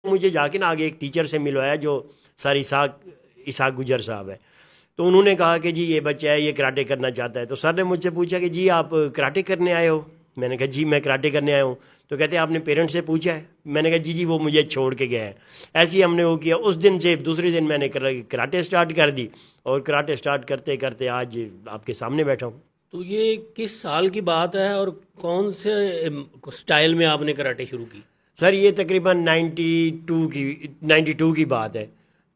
مجھے جا کے نا آگے ایک ٹیچر سے ملوایا جو سر اسحاق گجر صاحب ہے. تو انہوں نے کہا کہ جی یہ بچہ ہے یہ کراٹے کرنا چاہتا ہے. تو سر نے مجھ سے پوچھا کہ جی آپ کراٹے کرنے آئے ہو؟ میں نے کہا جی میں کراٹے کرنے آیا ہوں. تو کہتے ہیں آپ نے پیرنٹ سے پوچھا ہے؟ میں نے کہا جی وہ مجھے چھوڑ کے گیا ہے. ایسے ہی ہم نے وہ کیا. اس دن سے دوسرے دن میں نے کراٹے سٹارٹ کر دی اور کراٹے سٹارٹ کرتے کرتے آج آپ کے سامنے بیٹھا ہوں. تو یہ کس سال کی بات ہے اور کون سے سٹائل میں آپ نے کراٹے شروع کی؟ سر یہ تقریباً 92 کی بات ہے.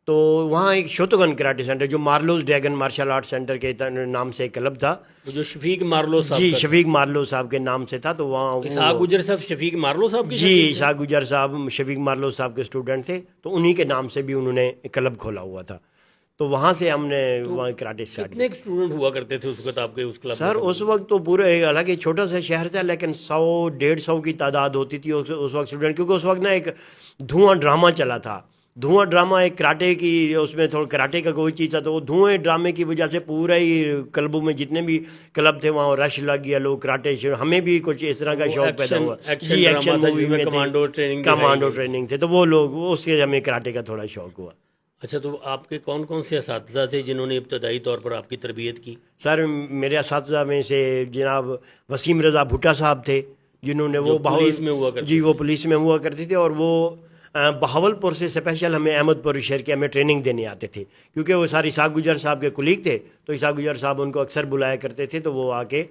تو وہاں ایک شوتوگن کراٹے سینٹر جو مارلوز ڈریگن مارشل آرٹ سینٹر کے نام سے ایک کلب تھا. جو شفیق مارلو صاحب جی شفیق مارلو صاحب کے نام سے تھا. تو وہاں اسحاق گجر صاحب شفیق مارلو صاحب کے جی اسحاق گجر صاحب شفیق مارلو صاحب کے اسٹوڈنٹ تھے. تو انہی کے نام سے بھی انہوں نے کلب کھولا ہوا تھا. تو وہاں سے ہم نے وہاں کراٹے اسٹارٹ کیا. کتنے اسٹوڈنٹ ہوا کرتے تھے اس وقت آپ کے اس کلب؟ سر اس وقت تو پورے حالانکہ چھوٹا سا شہر تھا لیکن 100-150 کی تعداد ہوتی تھی اس وقت اسٹوڈنٹ. کیونکہ اس وقت نا ایک دھواں ڈرامہ چلا تھا. دھواں ڈرامہ ایک کراٹے کی اس میں تھوڑا کراٹے کا کوئی چیز تھا. تو وہ دھوئیں ڈرامے کی وجہ سے پورا ہی کلبوں میں جتنے بھی کلب تھے وہاں رش لگ گیا. لوگ کراٹے ہمیں بھی کچھ اس طرح کا شوق پیدا ہوا. جی ایکشن مووی میں کمانڈو ٹریننگ تھے. تو وہ لوگ اس سے ہمیں کراٹے کا تھوڑا شوق ہوا. اچھا تو آپ کے کون کون سے اساتذہ تھے جنہوں نے ابتدائی طور پر آپ کی تربیت کی؟ سر میرے اساتذہ میں سے جناب وسیم رضا بھٹا صاحب تھے جنہوں نے وہ پولیس میں ہوا کرتے جی وہ پولیس میں ہوا کرتے تھے. اور وہ بہاول پور سے اسپیشل ہمیں احمد پور شہر کے ہمیں ٹریننگ دینے آتے تھے. کیونکہ وہ سارے اسحاق گجر صاحب کے کلیگ تھے. تو اسحاق گجر صاحب ان کو اکثر بلایا کرتے تھے. تو وہ آ کے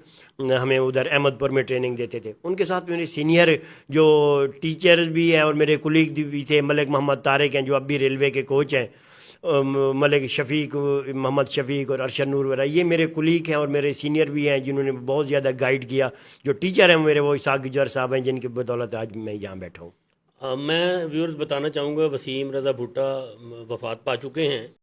ہمیں ادھر احمد پور میں ٹریننگ دیتے تھے. ان کے ساتھ میرے سینئر جو ٹیچرز بھی ہیں اور میرے کلیگ بھی تھے. ملک محمد طارق ہیں جو اب بھی ریلوے کے کوچ ہیں. ملک شفیق محمد شفیق اور ارشد نور وغیرہ یہ میرے کلیگ ہیں اور میرے سینئر بھی ہیں جنہوں نے بہت زیادہ گائیڈ کیا. جو ٹیچر ہیں میرے وہ اسحاق گجر صاحب ہیں جن کی بدولت آج میں یہاں بیٹھا ہوں. میں ویورز بتانا چاہوں گا وسیم رضا بھٹا وفات پا چکے ہیں.